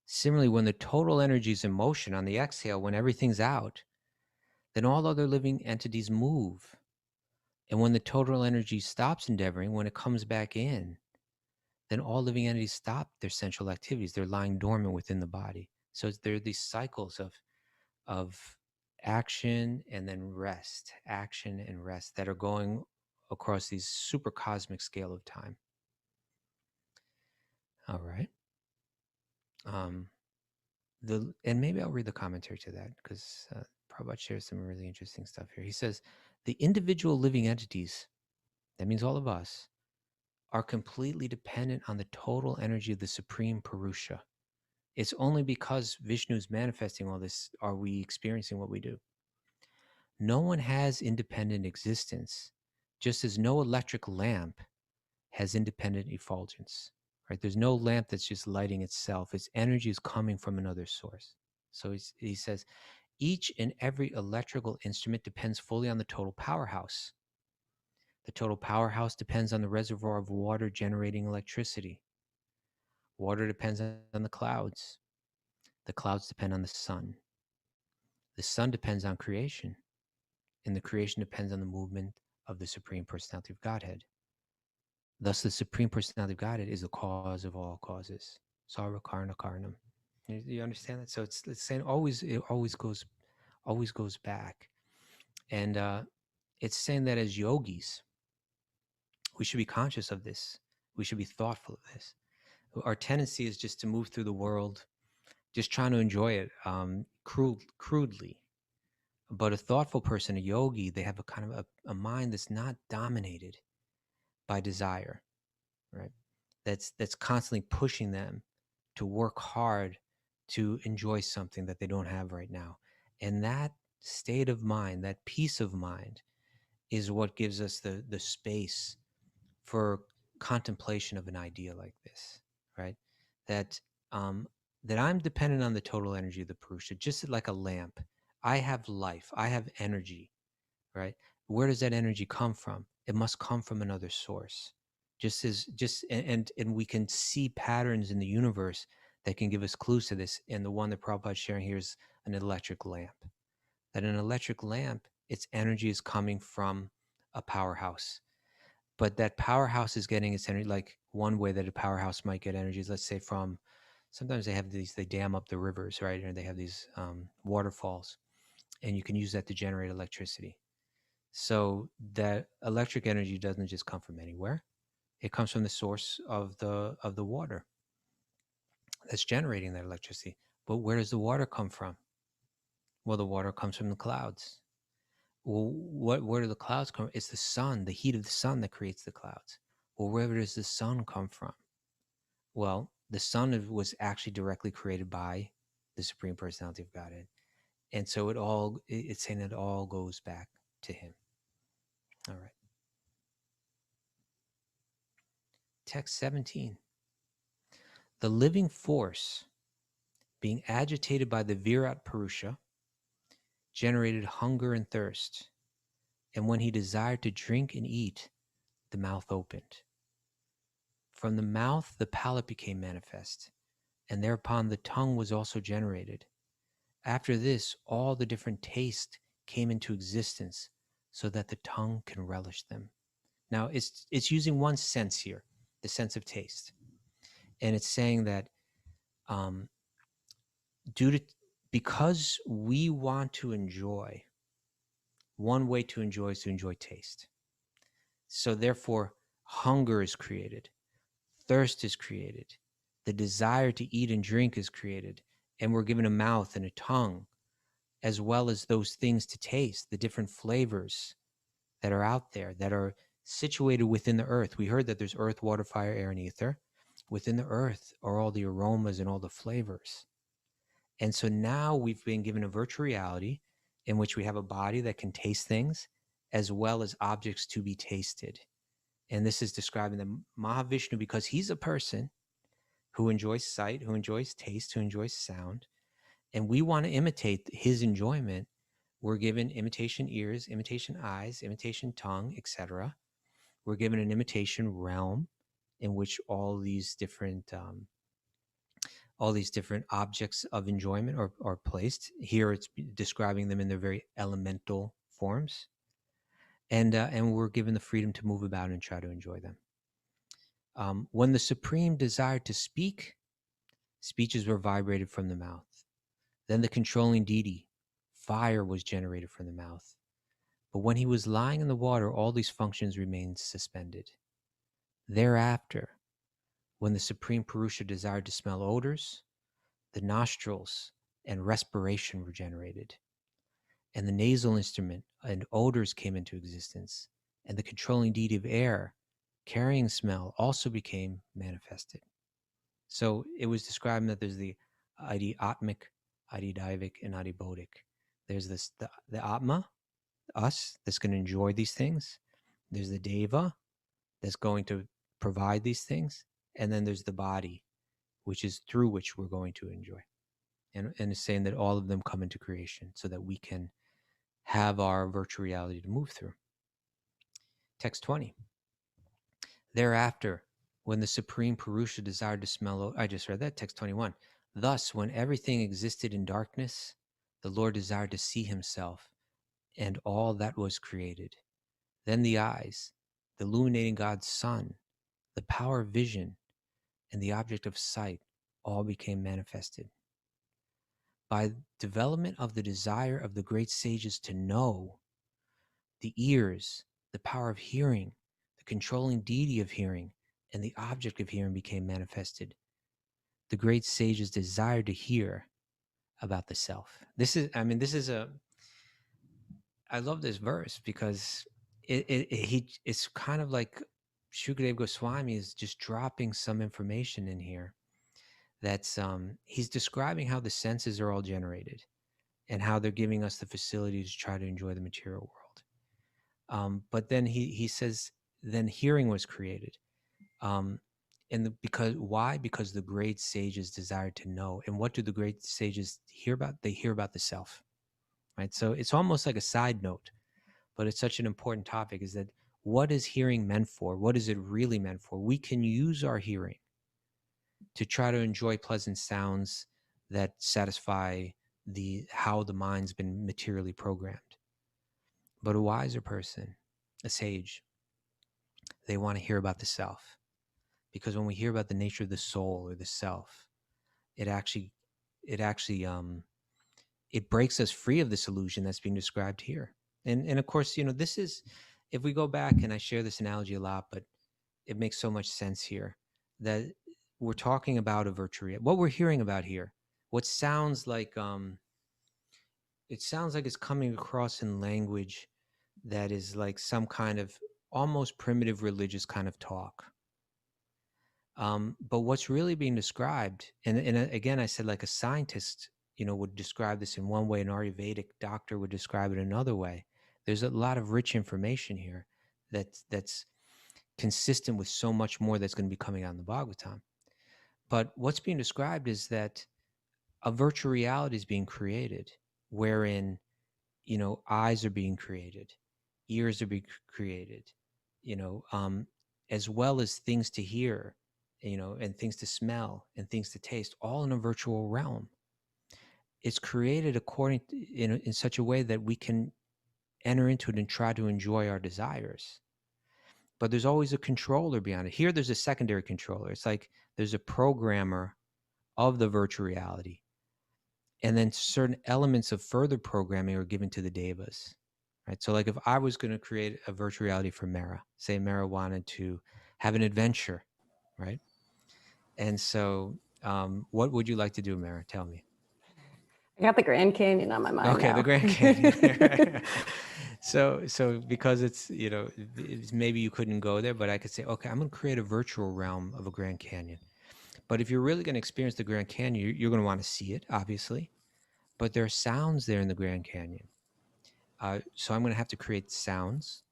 similarly, when the total energy is in motion on the exhale, when everything's out, then all other living entities move. And when the total energy stops endeavoring, when it comes back in, then all living entities stop their sensual activities. They're lying dormant within the body. So there are these cycles of action and then rest, action and rest that are going across these super cosmic scale of time. All right. And maybe I'll read the commentary to that because Prabhupada shares some really interesting stuff here. He says, the individual living entities, that means all of us, are completely dependent on the total energy of the Supreme Purusha. It's only because Vishnu is manifesting all this are we experiencing what we do. No one has independent existence, just as no electric lamp has independent effulgence. Right? There's no lamp that's just lighting itself. Its energy is coming from another source. So he says, each and every electrical instrument depends fully on the total powerhouse. The total powerhouse depends on the reservoir of water generating electricity. Water depends on the clouds. The clouds depend on the sun. The sun depends on creation. And the creation depends on the movement of the Supreme Personality of Godhead. Thus, the Supreme Personality of Godhead is the cause of all causes. Sarva Karna Karnam. You understand that? So it's saying it always goes back. And it's saying that as yogis, we should be conscious of this. We should be thoughtful of this. Our tendency is just to move through the world, just trying to enjoy it crudely. But a thoughtful person, a yogi, they have a kind of a mind that's not dominated by desire, right? That's constantly pushing them to work hard to enjoy something that they don't have right now. And that state of mind, that peace of mind, is what gives us the space for contemplation of an idea like this, right? That that I'm dependent on the total energy of the Purusha, just like a lamp. I have life, I have energy, right? Where does that energy come from? It must come from another source. And we can see patterns in the universe that can give us clues to this. And the one that Prabhupada is sharing here is an electric lamp. That an electric lamp, its energy is coming from a powerhouse. But that powerhouse is getting its energy, like one way that a powerhouse might get energy is, let's say, from, sometimes they dam up the rivers, right? Or they have these waterfalls, and you can use that to generate electricity. So that electric energy doesn't just come from anywhere. It comes from the source of the water that's generating that electricity. But where does the water come from? Well, the water comes from the clouds. Well, where do the clouds come from? It's the sun, the heat of the sun that creates the clouds. Well, where does the sun come from? Well, the sun was actually directly created by the Supreme Personality of Godhead. And so it's saying it all goes back to him. All right. Text 17. The living force, being agitated by the Virat Purusha, generated hunger and thirst. And when he desired to drink and eat, the mouth opened. From the mouth, the palate became manifest, and thereupon the tongue was also generated. After this, all the different tastes came into existence, so that the tongue can relish them. Now, it's using one sense here, the sense of taste. And it's saying that because we want to enjoy, one way to enjoy is to enjoy taste. So therefore, hunger is created, thirst is created, the desire to eat and drink is created, and we're given a mouth and a tongue, as well as those things to taste, the different flavors that are out there, that are situated within the earth. We heard that there's earth, water, fire, air, and ether. Within the earth are all the aromas and all the flavors. And so now we've been given a virtual reality in which we have a body that can taste things, as well as objects to be tasted. And this is describing the Mahavishnu, because he's a person who enjoys sight, who enjoys taste, who enjoys sound. And we want to imitate his enjoyment. We're given imitation ears, imitation eyes, imitation tongue, etc. We're given an imitation realm in which all these different objects of enjoyment are placed. Here it's describing them in their very elemental forms. And we're given the freedom to move about and try to enjoy them. When the Supreme desired to speak, speeches were vibrated from the mouth. Then the controlling deity, fire, was generated from the mouth. But when he was lying in the water, all these functions remained suspended. Thereafter, when the Supreme Purusha desired to smell odors, the nostrils and respiration were generated, and the nasal instrument and odors came into existence, and the controlling deity of air, carrying smell, also became manifested. So it was describing that there's the Adi Atmic, Adi Daivic, and Adi Bodhic. There's the Atma, us, that's going to enjoy these things. There's the Deva, that's going to provide these things. And then there's the body, which is through which we're going to enjoy. And it's saying that all of them come into creation so that we can have our virtual reality to move through. Text 20. Thereafter, when the Supreme Purusha desired to smell, I just read that, text 21. Thus, when everything existed in darkness, the Lord desired to see himself and all that was created. Then the eyes, the illuminating God's sun, the power of vision, and the object of sight all became manifested. By development of the desire of the great sages to know, the ears, the power of hearing, the controlling deity of hearing, and the object of hearing became manifested. The great sages desired to hear about the self. I love this verse because it's kind of like Shukadeva Goswami is just dropping some information in here. That's he's describing how the senses are all generated and how they're giving us the facility to try to enjoy the material world. But then he says, then hearing was created. Because the great sages desired to know. And what do the great sages hear about? They hear about the self, right? So it's almost like a side note, but it's such an important topic, is that what is hearing meant for? What is it really meant for? We can use our hearing to try to enjoy pleasant sounds that satisfy how the mind's been materially programmed. But a wiser person, a sage, they want to hear about the self. Because when we hear about the nature of the soul or the self, it breaks us free of this illusion that's being described here. And of course, this is, if we go back, and I share this analogy a lot, but it makes so much sense here, that we're talking about a virtual reality. What we're hearing about here, what sounds like it sounds like it's coming across in language that is like some kind of almost primitive religious kind of talk. But what's really being described, and again, I said like a scientist, would describe this in one way, an Ayurvedic doctor would describe it another way. There's a lot of rich information here that's consistent with so much more that's going to be coming out in the Bhagavatam. But what's being described is that a virtual reality is being created, wherein eyes are being created, ears are being created, as well as things to hear, and things to smell and things to taste, all in a virtual realm. It's created according in such a way that we can enter into it and try to enjoy our desires. But there's always a controller beyond it. Here, there's a secondary controller. It's like there's a programmer of the virtual reality. And then certain elements of further programming are given to the devas, right? So like if I was going to create a virtual reality for Mara, say Mara wanted to have an adventure, right? And so what would you like to do, Mara? Tell me. I got the Grand Canyon on my mind. Okay, now. the Grand Canyon. So because it's, maybe you couldn't go there, but I could say, okay, I'm going to create a virtual realm of a Grand Canyon. But if you're really going to experience the Grand Canyon, you're going to want to see it, obviously. But there are sounds there in the Grand Canyon. So I'm going to have to create sounds.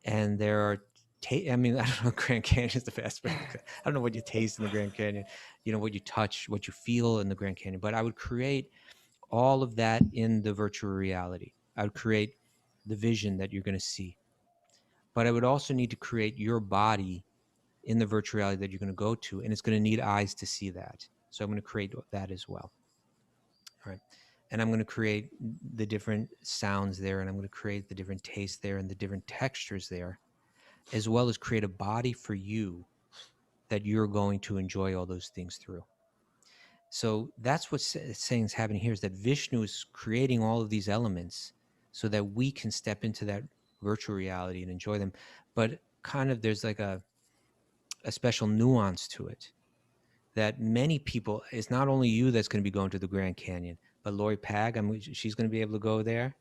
And there are, I don't know, Grand Canyon is the best, but I don't know what you taste in the Grand Canyon, what you touch, what you feel in the Grand Canyon. But I would create all of that in the virtual reality. I would create the vision that you're going to see. But I would also need to create your body in the virtual reality that you're going to go to, and it's going to need eyes to see that. So I'm going to create that as well. All right. And I'm going to create the different sounds there, and I'm going to create the different tastes there and the different textures there, as well as create a body for you that you're going to enjoy all those things through. So that's what's saying is happening here, is that Vishnu is creating all of these elements so that we can step into that virtual reality and enjoy them. But kind of there's like a special nuance to it, that many people, it's not only you that's going to be going to the Grand Canyon, but Lori Pag, she's going to be able to go there,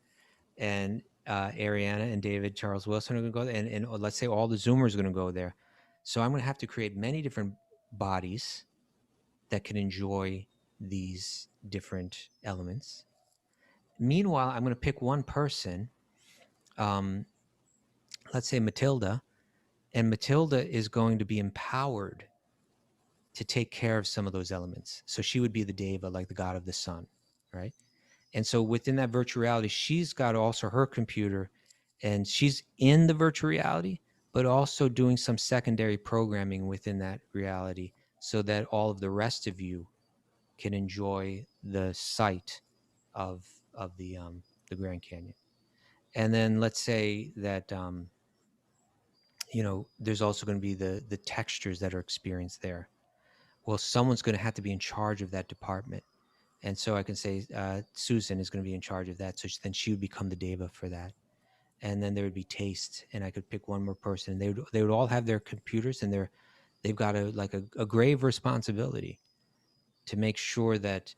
and Ariana and David Charles Wilson are going to go there, and let's say all the Zoomers are going to go there. So I'm going to have to create many different bodies that can enjoy these different elements. Meanwhile, I'm going to pick one person, let's say Matilda, and Matilda is going to be empowered to take care of some of those elements. So she would be the deva, like the god of the sun, right? And so within that virtual reality, she's got also her computer, and she's in the virtual reality, but also doing some secondary programming within that reality so that all of the rest of you can enjoy the sight of the Grand Canyon. And then let's say that there's also going to be the textures that are experienced there. Well, someone's going to have to be in charge of that department. And so I can say Susan is going to be in charge of that. So then she would become the deva for that. And then there would be taste, and I could pick one more person. They would all have their computers, and they've got a grave responsibility to make sure that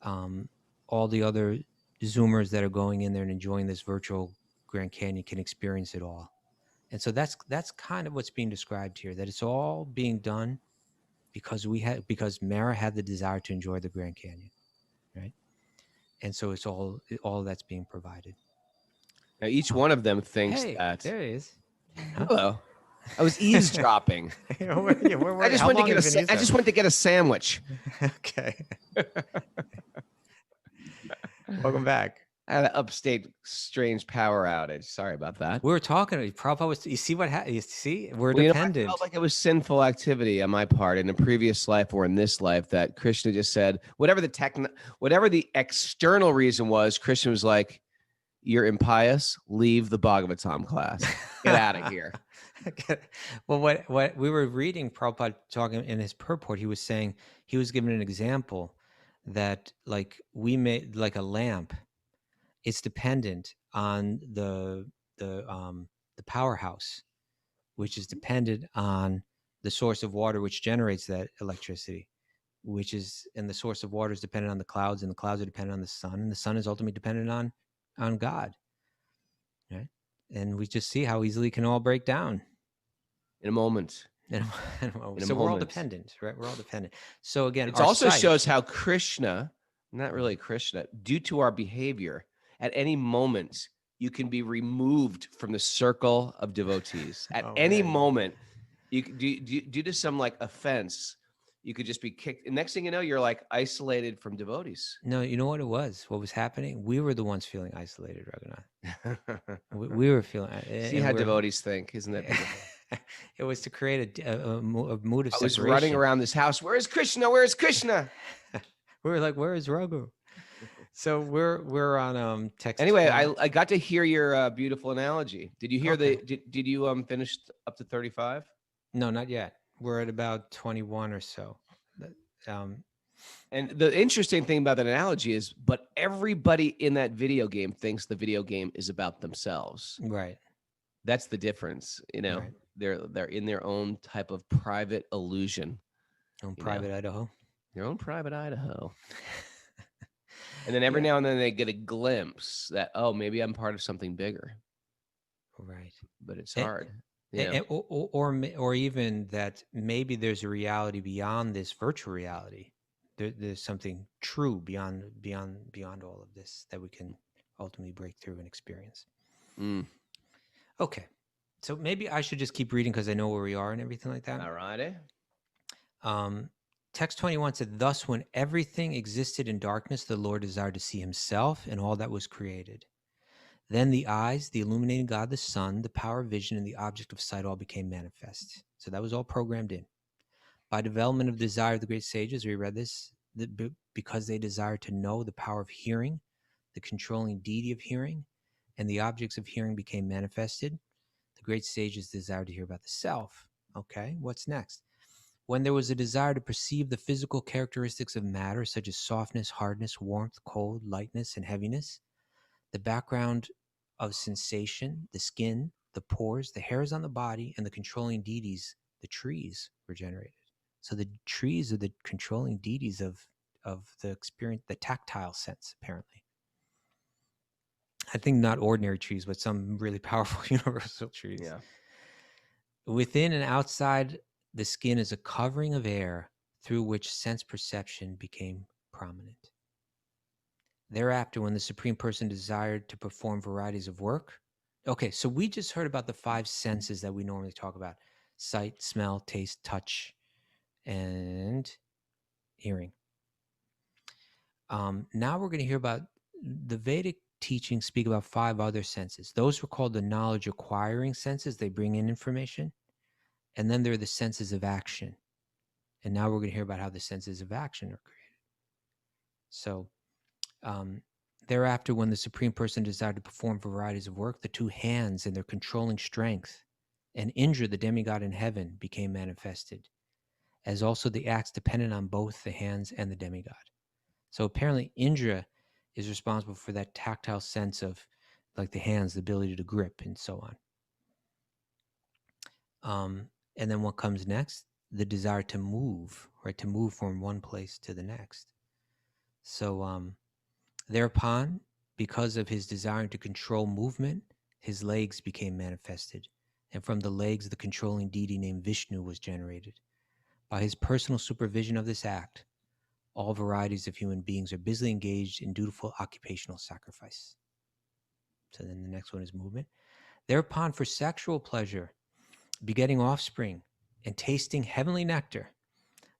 all the other Zoomers that are going in there and enjoying this virtual Grand Canyon can experience it all. And so that's kind of what's being described here, that it's all being done because Mara had the desire to enjoy the Grand Canyon, right? And so it's all that's being provided. Now, each one of them thinks that. There he is. Hello. I was eavesdropping. I just went to get a sandwich. Okay. Welcome back. I had an upstate strange power outage. Sorry about that. We were talking. Prabhupada was. You see what happened? You see, we're dependent. I felt like it was sinful activity on my part in a previous life or in this life that Krishna just said, whatever the external reason was, Krishna was like, "You're impious. Leave the Bhagavatam class. Get out of here." Well, what we were reading, Prabhupada talking in his purport, he was saying, he was giving an example that like we made like a lamp. It's dependent on the powerhouse, which is dependent on the source of water which generates that electricity. which is, and the source of water is dependent on the clouds, and the clouds are dependent on the sun, and the sun is ultimately dependent on God, right? And we just see how easily it can all break down in a moment. So we're all dependent, right? We're all dependent. So again, it also shows how Krishna, not really Krishna, due to our behavior, at any moment you can be removed from the circle of devotees. At any moment, you due to some like offense, you could just be kicked. And next thing you know, you're like isolated from devotees. No, you know what it was? What was happening? We were the ones feeling isolated, Raghunath. we were feeling. See how devotees think, isn't that beautiful? It was to create a mood of separation. I was running around this house. Where is Krishna? Where is Krishna? We were like, where is Raghu? So we're on text. Anyway, I got to hear your beautiful analogy. Did you hear did you finish up to 35? No, not yet. We're at about 21 or so. And the interesting thing about that analogy is, but everybody in that video game thinks the video game is about themselves. Right. That's the difference. You know, right. They're in their own type of private illusion. Idaho. Their own private Idaho. And then every now and then they get a glimpse that, oh, maybe I'm part of something bigger. Right. But it's hard. Or even that maybe there's a reality beyond this virtual reality. There's something true beyond all of this that we can ultimately break through and experience. Okay. So maybe I should just keep reading because I know where we are and everything like that. All righty. Text 21 said, thus when everything existed in darkness, the Lord desired to see himself and all that was created. Then the eyes, the illuminating God, the sun, the power of vision, and the object of sight all became manifest. So that was all programmed in. By development of desire of the great sages, we read this, because they desired to know the power of hearing, the controlling deity of hearing, and the objects of hearing became manifested. The great sages desired to hear about the self. Okay, what's next? When there was a desire to perceive the physical characteristics of matter, such as softness, hardness, warmth, cold, lightness, and heaviness, the background of sensation, the skin, the pores, the hairs on the body, and the controlling deities, the trees, were generated. So the trees are the controlling deities of the experience, the tactile sense, apparently. I think not ordinary trees, but some really powerful universal trees. Yeah. Within and outside the skin is a covering of air through which sense perception became prominent. Thereafter, when the Supreme Person desired to perform varieties of work. Okay, so we just heard about the 5 senses that we normally talk about: sight, smell, taste, touch, and hearing. Now we're going to hear about the Vedic teachings speak about 5 other senses. Those were called the knowledge acquiring senses. They bring in information. And then there are the senses of action. And now we're going to hear about how the senses of action are created. So thereafter, when the Supreme Person desired to perform varieties of work, the 2 hands and their controlling strength, and Indra, the demigod in heaven, became manifested, as also the acts dependent on both the hands and the demigod. So apparently Indra is responsible for that tactile sense of, like the hands, the ability to grip and so on. And then what comes next? The desire to move, right? To move from one place to the next. So thereupon, because of his desiring to control movement, his legs became manifested. And from the legs, the controlling deity named Vishnu was generated. By his personal supervision of this act, all varieties of human beings are busily engaged in dutiful occupational sacrifice. So then the next one is movement. Thereupon, for sexual pleasure, begetting offspring, and tasting heavenly nectar,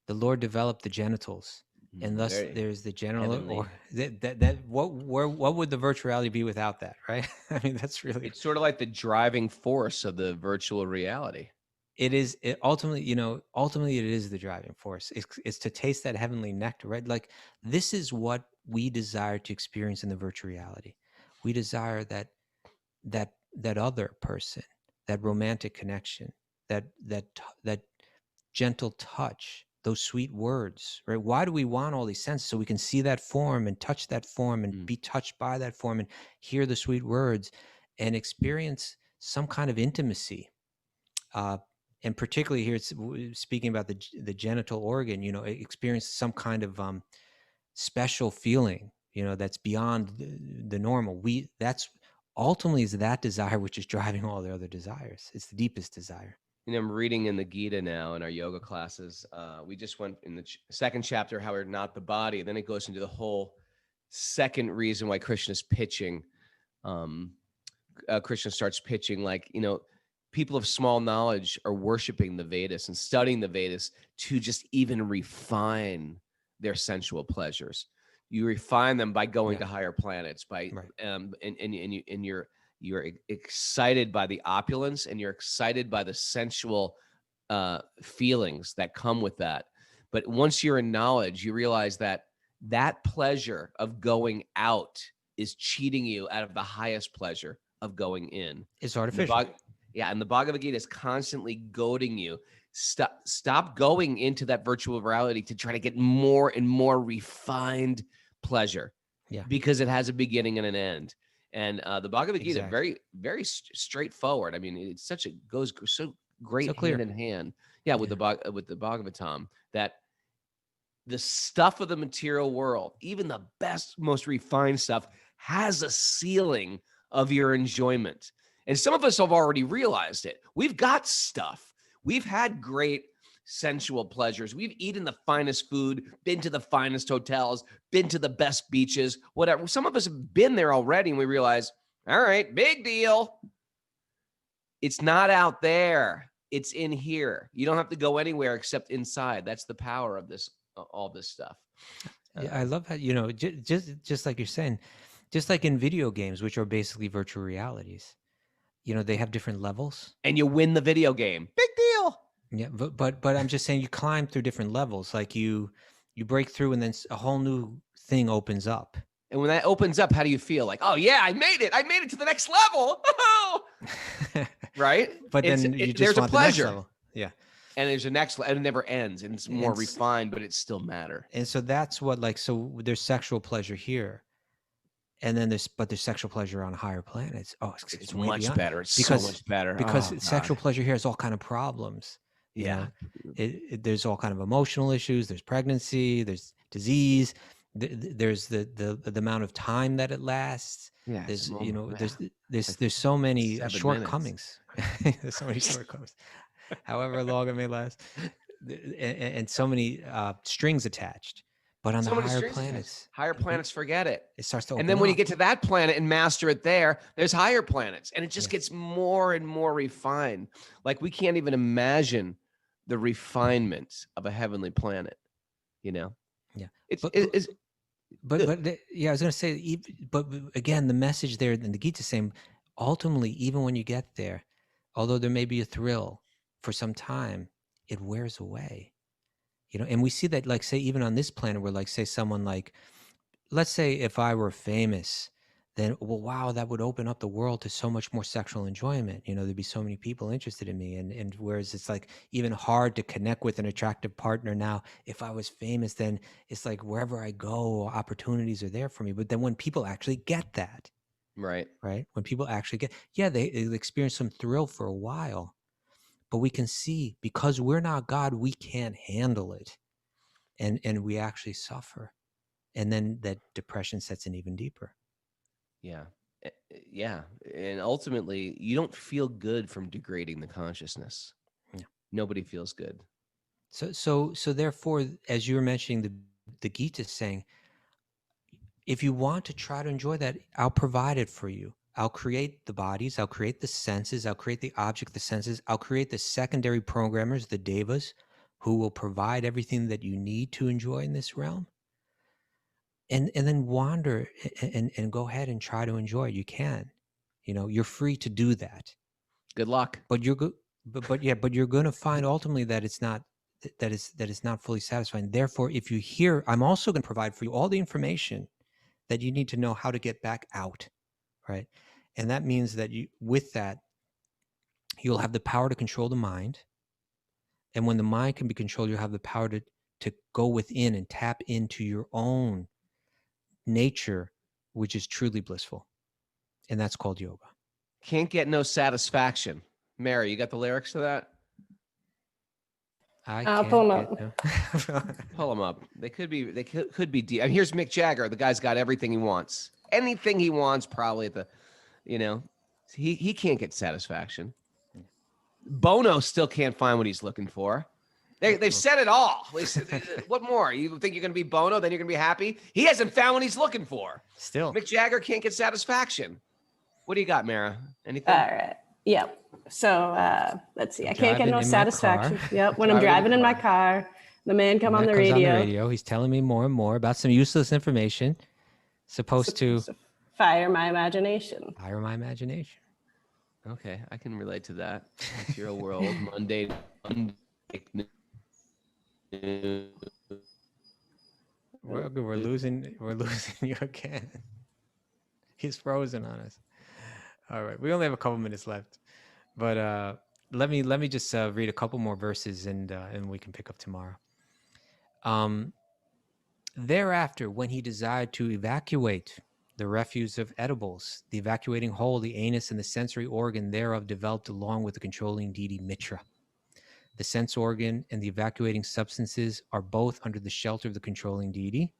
the Lord developed the genitals, and thus there's the genital. Heavenly. Or that what would the virtual reality be without that, right? I mean, that's really. It's sort of like the driving force of the virtual reality. It is ultimately it is the driving force. It's to taste that heavenly nectar, right? Like this is what we desire to experience in the virtual reality. We desire that other person, that romantic connection, that gentle touch, those sweet words, right? Why do we want all these senses? So we can see that form and touch that form and be touched by that form and hear the sweet words and experience some kind of intimacy and particularly here, it's speaking about the genital organ, experience some kind of special feeling, that's beyond the normal. That's ultimately is that desire which is driving all the other desires. It's the deepest desire. I'm reading in the Gita now in our yoga classes. We just went in the second chapter, how we're not the body. Then it goes into the whole second reason why Krishna's pitching. Krishna starts pitching like, people of small knowledge are worshiping the Vedas and studying the Vedas to just even refine their sensual pleasures. You refine them by going to higher planets, by Right. and you're excited by the opulence, and you're excited by the sensual feelings that come with that. But once you're in knowledge, you realize that pleasure of going out is cheating you out of the highest pleasure of going in. It's artificial. And the Bhagavad Gita is constantly goading you. Stop going into that virtual reality to try to get more and more refined pleasure. Yeah. Because it has a beginning and an end. And the Bhagavad Gita, Exactly. very, very straightforward. I mean, it's goes so great So clear. hand in hand. Yeah, with the Bhagavatam, that the stuff of the material world, even the best, most refined stuff, has a ceiling of your enjoyment. And some of us have already realized it. We've got stuff. We've had great sensual pleasures. We've eaten the finest food, been to the finest hotels, been to the best beaches, whatever. Some of us have been there already, and we realize, all right, big deal. It's not out there. It's in here. You don't have to go anywhere except inside. That's the power of this, all this stuff. Yeah, I love how, just like you're saying, just like in video games, which are basically virtual realities, they have different levels. And you win the video game. Big deal. Yeah, but I'm just saying you climb through different levels. Like you break through, and then a whole new thing opens up. And when that opens up, how do you feel? Like, oh yeah, I made it. I made it to the next level. Right? But then you just there's want a pleasure. The next level. Yeah. And there's a next level, and it never ends, and it's more refined, but it still matter. And so that's what, so there's sexual pleasure here, and then there's sexual pleasure on higher planets. Oh, it's way much beyond. better. It's so much better because sexual pleasure here has all kind of problems. Yeah. There's all kind of emotional issues. There's pregnancy. There's disease. There's the amount of time that it lasts. Yeah. There's there's so many shortcomings. There's so many shortcomings. However long it may last, and so many strings attached. But on the higher planets, forget it. It starts to open and then when you up. get to that planet and master it there's higher planets, and it just gets more and more refined. Like we can't even imagine the refinement of a heavenly planet. Yeah. But I was going to say, but again, the message there in the Gita is saying, ultimately, even when you get there, although there may be a thrill for some time, it wears away. And we see that, like, say, even on this planet, where, like, say, someone like, let's say if I were famous, then, well, wow, that would open up the world to so much more sexual enjoyment. There'd be so many people interested in me. And whereas it's like even hard to connect with an attractive partner now, if I was famous, then it's like wherever I go, opportunities are there for me. But then when people actually get that, right. When people actually get, they experience some thrill for a while. But we can see, because we're not God, we can't handle it. And we actually suffer. And then that depression sets in even deeper. Yeah. And ultimately, you don't feel good from degrading the consciousness. Yeah. Nobody feels good. So therefore, as you were mentioning, the Gita is saying, if you want to try to enjoy that, I'll provide it for you. I'll create the bodies, I'll create the senses, I'll create the object, the senses, I'll create the secondary programmers, the devas, who will provide everything that you need to enjoy in this realm. And then wander and go ahead and try to enjoy it. You can, you're free to do that. Good luck. But you're going to find ultimately that it's not, that is not fully satisfying. Therefore, if you hear, I'm also going to provide for you all the information that you need to know how to get back out, right? And that means that with that, you'll have the power to control the mind. And when the mind can be controlled, you'll have the power to go within and tap into your own nature, which is truly blissful. And that's called yoga. Can't get no satisfaction. Mary, you got the lyrics to that? I I'll can't pull 'em get no. Pull them up. They could be. They could be deep. I mean, here's Mick Jagger. The guy's got everything he wants. Anything he wants, probably at the, you know, he can't get satisfaction. Bono still can't find what he's looking for. They've said it all. What more? You think you're going to be Bono, then you're going to be happy? He hasn't found what he's looking for. Still. Mick Jagger can't get satisfaction. What do you got, Mara? Anything? All right. Yep. So let's see. I can't get Driving no in my satisfaction. car. Yep. When I'm driving in my car, the man come on the radio. He's telling me more and more about some useless information. Supposed to fire my imagination. fire my imagination. Okay, I can relate to that. It's your world, Monday. We're losing you again. He's frozen on us. All right, we only have a couple minutes left, but let me just read a couple more verses and we can pick up tomorrow. Thereafter, when he desired to evacuate the refuse of edibles, the evacuating hole, the anus, and the sensory organ thereof developed along with the controlling deity Mitra. The sense organ and the evacuating substances are both under the shelter of the controlling deity.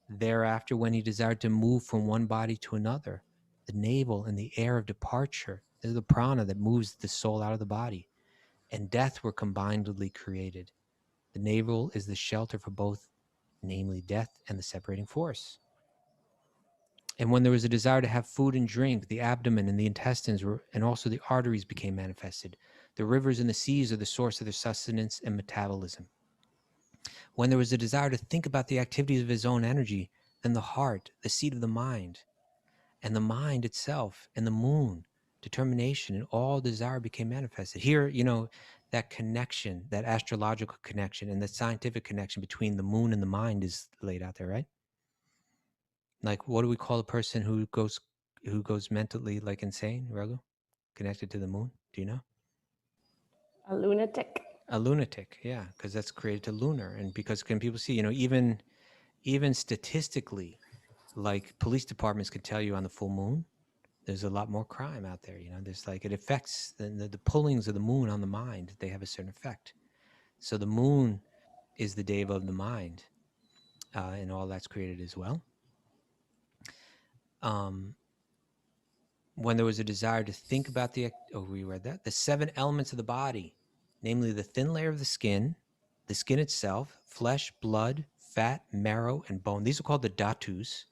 Thereafter, when he desired to move from one body to another, the navel and the air of departure, there's the prana that moves the soul out of the body, and death were combinedly created. The navel is the shelter for both, namely death and the separating force. And when there was a desire to have food and drink, the abdomen and the intestines and also the arteries became manifested. The rivers and the seas are the source of their sustenance and metabolism. When there was a desire to think about the activities of his own energy, then the heart, the seat of the mind, and the mind itself, and the moon, determination, and all desire became manifested. Here, that connection, that astrological connection and the scientific connection between the moon and the mind is laid out there, right? Like, what do we call a person who goes mentally like insane, Raghu? Connected to the moon? Do you know? A lunatic. A lunatic, yeah, because that's created to lunar. And because can people see, even statistically, like police departments can tell you on the full moon, there's a lot more crime out there. There's like, it affects the pullings of the moon on the mind. They have a certain effect. So the moon is the deva of the mind, and all that's created as well. When there was a desire to think about we read that, the 7 elements of the body, namely the thin layer of the skin itself, flesh, blood, fat, marrow, and bone. These are called the dhatus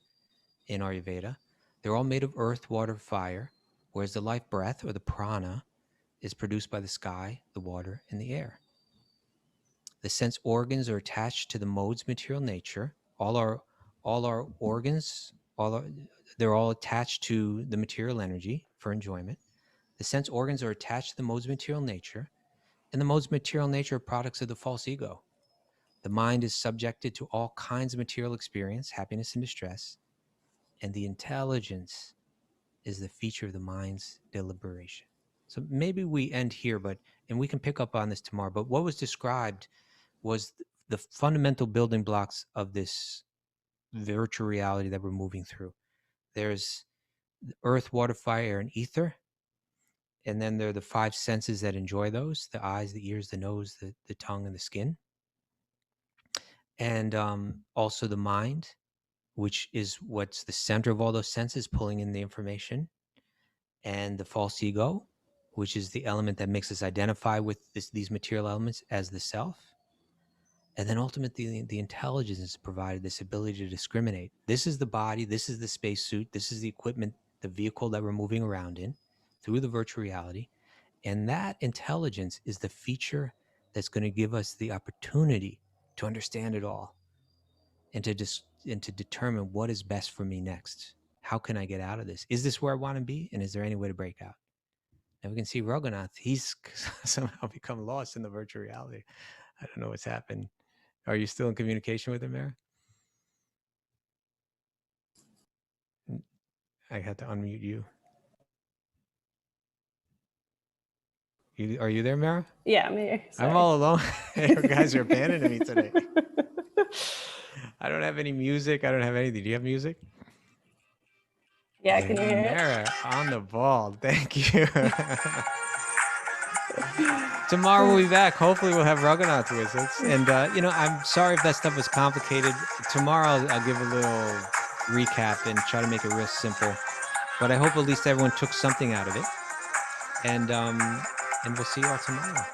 in Ayurveda. They're all made of earth, water, fire, whereas the life breath, or the prana, is produced by the sky, the water, and the air. The sense organs are attached to the mode's material nature. All our organs, they're all attached to the material energy for enjoyment. The sense organs are attached to the mode's material nature, and the mode's material nature are products of the false ego. The mind is subjected to all kinds of material experience, happiness and distress, and the intelligence is the feature of the mind's deliberation. So maybe we end here, and we can pick up on this tomorrow, but what was described was the fundamental building blocks of this virtual reality that we're moving through. There's earth, water, fire, air, and ether. And then there are the 5 senses that enjoy those: the eyes, the ears, the nose, the tongue, and the skin. And also the mind, which is what's the center of all those senses, pulling in the information. And the false ego, which is the element that makes us identify with these material elements as the self. And then ultimately, the intelligence is provided, this ability to discriminate. This is the body, this is the spacesuit, this is the equipment, the vehicle that we're moving around in through the virtual reality. And that intelligence is the feature that's going to give us the opportunity to understand it all and to determine what is best for me next. How can I get out of this? Is this where I want to be? And is there any way to break out? And we can see Raghunath, he's somehow become lost in the virtual reality. I don't know what's happened. Are you still in communication with him, Mara? I had to unmute you. Are you there, Mara? Yeah, I'm here. Sorry. I'm all alone. You guys are abandoning me today. I don't have any music. I don't have anything. Do you have music? Yeah, I can hear it. Mara, on the ball. Thank you. Tomorrow we'll be back. Hopefully we'll have Raghunath with us. And, I'm sorry if that stuff was complicated. Tomorrow I'll give a little recap and try to make it real simple. But I hope at least everyone took something out of it. And we'll see you all tomorrow.